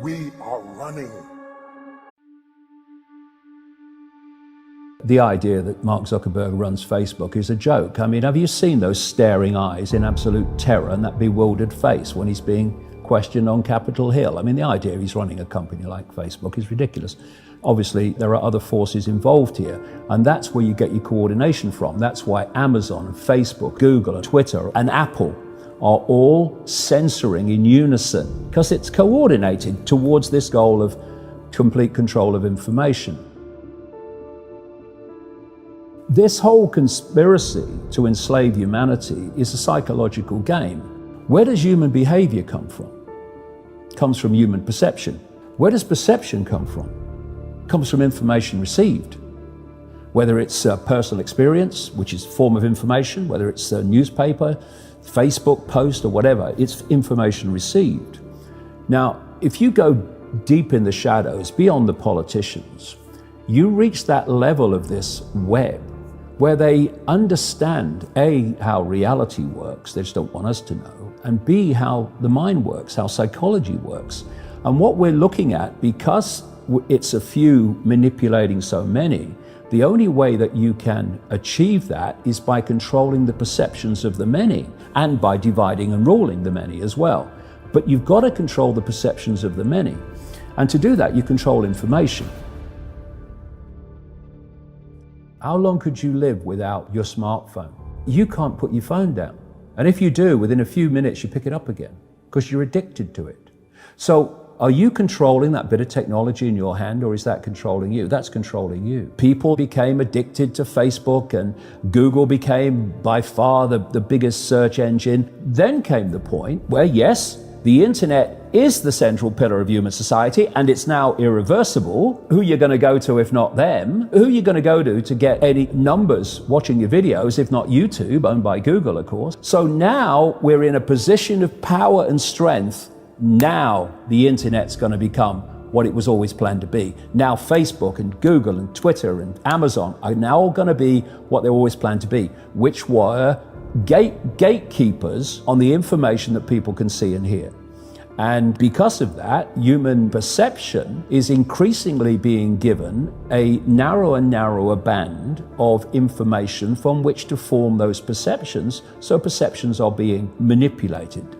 we are running. The idea that Mark Zuckerberg runs Facebook is a joke. I mean, have you seen those staring eyes in absolute terror and that bewildered face when he's being questioned on Capitol Hill? I mean, the idea he's running a company like Facebook is ridiculous. Obviously, there are other forces involved here, and that's where you get your coordination from. That's why Amazon, Facebook, Google, and Twitter, and Apple are all censoring in unison, because it's coordinated towards this goal of complete control of information. This whole conspiracy to enslave humanity is a psychological game. Where does human behavior come from? It comes from human perception. Where does perception come from? It comes from information received. Whether it's a personal experience, which is a form of information, whether it's a newspaper, Facebook post, or whatever, it's information received. Now, if you go deep in the shadows, beyond the politicians, you reach that level of this web where they understand, A, how reality works, they just don't want us to know, and B, how the mind works, how psychology works. And what we're looking at, because it's a few manipulating so many, the only way that you can achieve that is by controlling the perceptions of the many, and by dividing and ruling the many as well. But you've got to control the perceptions of the many. And to do that, you control information. How long could you live without your smartphone? You can't put your phone down. And if you do, within a few minutes, you pick it up again because you're addicted to it. So are you controlling that bit of technology in your hand, or is that controlling you? That's controlling you. People became addicted to Facebook, and Google became by far the biggest search engine. Then came the point where, yes, the internet is the central pillar of human society, and it's now irreversible. Who are you going to go to if not them? Who are you going to go to get any numbers watching your videos if not YouTube, owned by Google, of course? So now we're in a position of power and strength. Now the internet's going to become what it was always planned to be. Now Facebook and Google and Twitter and Amazon are now going to be what they always planned to be, which were gatekeepers on the information that people can see and hear. And because of that, human perception is increasingly being given a narrower and narrower band of information from which to form those perceptions, so perceptions are being manipulated.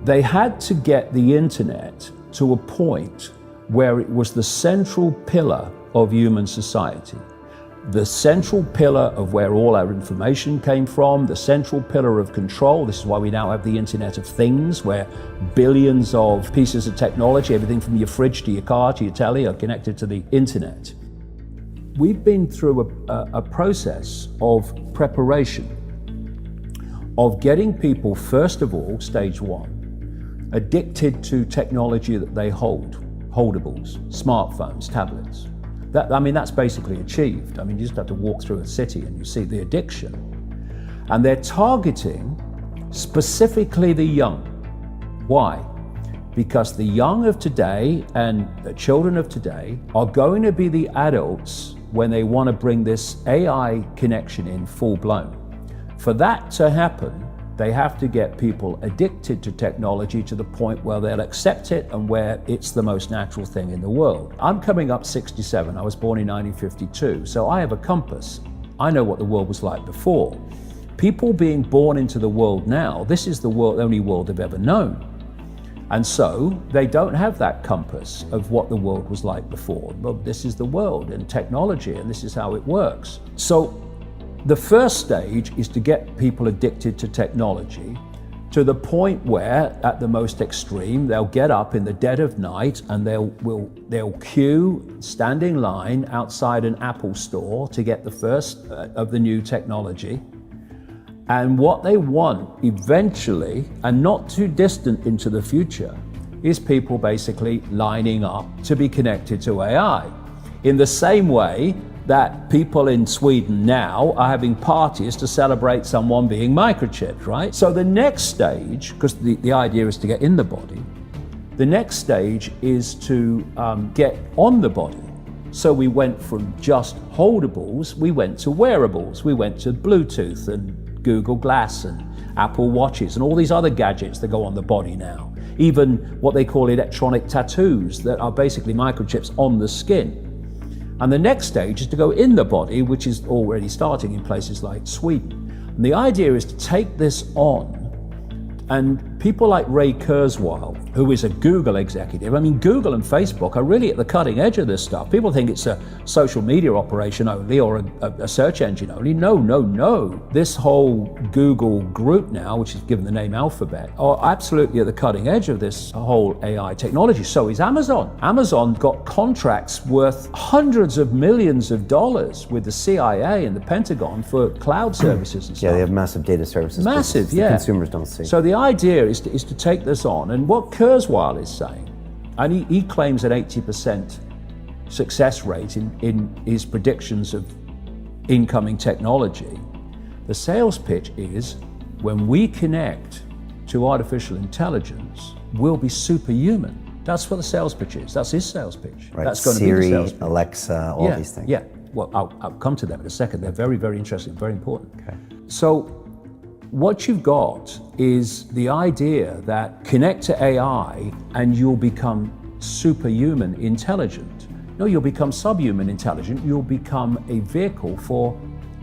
They had to get the internet to a point where it was the central pillar of human society. The central pillar of where all our information came from, the central pillar of control. This is why we now have the Internet of Things, where billions of pieces of technology, everything from your fridge to your car to your telly, are connected to the internet. We've been through a process of preparation, of getting people, first of all, stage one, addicted to technology that they hold, holdables, smartphones, tablets. That's basically achieved. I mean, you just have to walk through a city and you see the addiction. And they're targeting specifically the young. Why? Because the young of today and the children of today are going to be the adults when they want to bring this AI connection in full blown. For that to happen, they have to get people addicted to technology to the point where they'll accept it and where it's the most natural thing in the world. I'm coming up 67. I was born in 1952, so I have a compass. I know what the world was like before. People being born into the world now, this is the only world they've ever known. And so they don't have that compass of what the world was like before. Well, this is the world and technology, and this is how it works. So the first stage is to get people addicted to technology to the point where, at the most extreme, they'll get up in the dead of night and they'll queue, stand in line outside an Apple store to get the first of the new technology. And what they want eventually, and not too distant into the future, is people basically lining up to be connected to AI. In the same way that people in Sweden now are having parties to celebrate someone being microchipped, right? So the next stage, because the idea is to get in the body, the next stage is to get on the body. So we went from just holdables, we went to wearables, we went to Bluetooth and Google Glass and Apple Watches and all these other gadgets that go on the body now. even what they call electronic tattoos that are basically microchips on the skin. And the next stage is to go in the body, which is already starting in places like Sweden. And the idea is to take this on, and people like Ray Kurzweil, who is a Google executive, I mean, Google and Facebook are really at the cutting edge of this stuff. People think it's a social media operation only or a search engine only. No. This whole Google group now, which is given the name Alphabet, are absolutely at the cutting edge of this whole AI technology. So is Amazon. Amazon got contracts worth hundreds of millions of dollars with the CIA and the Pentagon for cloud services and stuff. Yeah, they have massive data services. Massive, yeah. Consumers don't see. So the idea is to take this on, and what Kurzweil is saying, and he claims an 80% success rate in his predictions of incoming technology. The sales pitch is, when we connect to artificial intelligence, we'll be superhuman. That's what the sales pitch is. That's his sales pitch. Right. That's going Siri, to be the sales pitch. Alexa, all these things. Yeah. Well, I'll come to them in a second. They're very, very interesting, very important. Okay. So what you've got is the idea that connect to AI and you'll become superhuman intelligent. No, you'll become subhuman intelligent. You'll become a vehicle for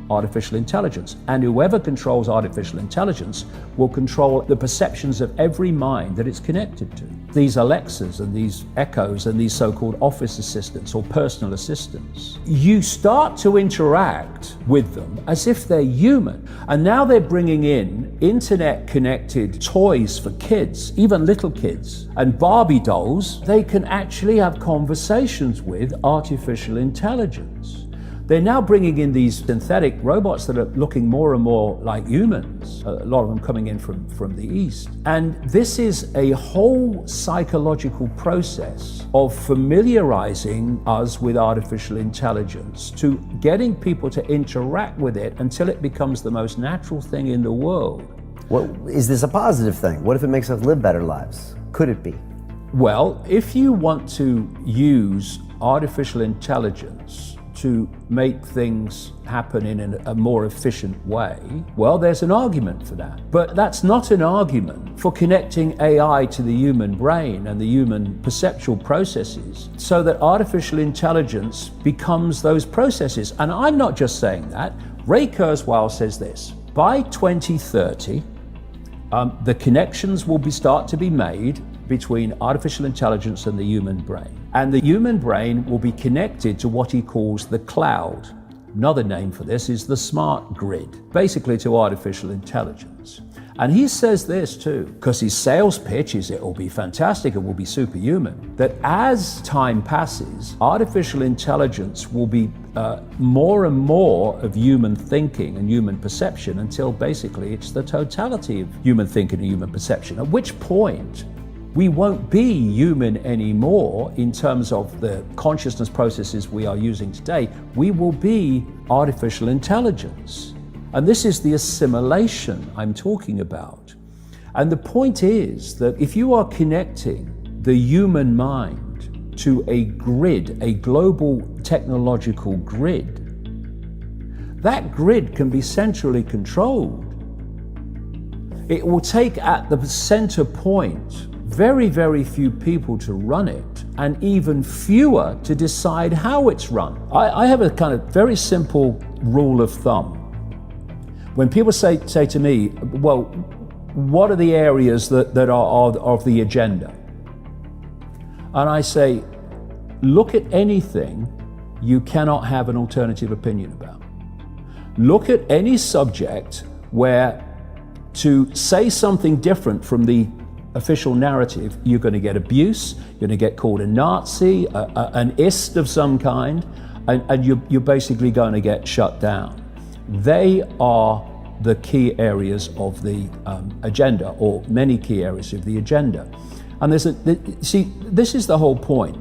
artificial intelligence. And whoever controls artificial intelligence will control the perceptions of every mind that it's connected to. These Alexas and these Echoes and these so-called office assistants or personal assistants, you start to interact with them as if they're human. And now they're bringing in internet-connected toys for kids, even little kids, and Barbie dolls. They can actually have conversations with artificial intelligence. They're now bringing in these synthetic robots that are looking more and more like humans, a lot of them coming in from the East. And this is a whole psychological process of familiarizing us with artificial intelligence, to getting people to interact with it until it becomes the most natural thing in the world. What, is this a positive thing? What if it makes us live better lives? Could it be? Well, if you want to use artificial intelligence to make things happen in a more efficient way, well, there's an argument for that. But that's not an argument for connecting AI to the human brain and the human perceptual processes so that artificial intelligence becomes those processes. And I'm not just saying that. Ray Kurzweil says this: by 2030, the connections will start to be made between artificial intelligence and the human brain. And the human brain will be connected to what he calls the cloud. Another name for this is the smart grid, basically to artificial intelligence. And he says this too, because his sales pitch is it will be fantastic, it will be superhuman, that as time passes, artificial intelligence will be more and more of human thinking and human perception until basically it's the totality of human thinking and human perception, at which point we won't be human anymore in terms of the consciousness processes we are using today. We will be artificial intelligence. And this is the assimilation I'm talking about. And the point is that if you are connecting the human mind to a grid, a global technological grid, that grid can be centrally controlled. It will take at the center point very, very few people to run it, and even fewer to decide how it's run. I have a kind of very simple rule of thumb. When people say to me, well, what are the areas that are of the agenda? And I say, look at anything you cannot have an alternative opinion about. Look at any subject where to say something different from the official narrative, you're going to get abuse, you're going to get called a Nazi, an ist of some kind, and you're basically going to get shut down. They are the key areas of the agenda, or many key areas of the agenda. And see, this is the whole point.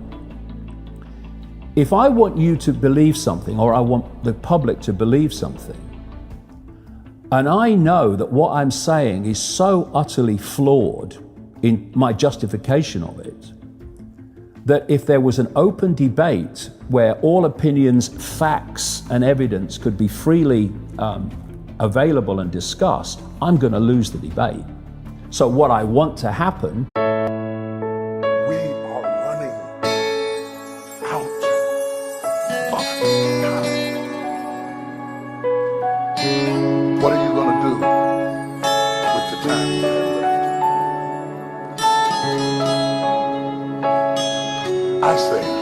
If I want you to believe something, or I want the public to believe something, and I know that what I'm saying is so utterly flawed in my justification of it, that if there was an open debate where all opinions, facts, and evidence could be freely available and discussed, I'm going to lose the debate. So what I want to happen last thing.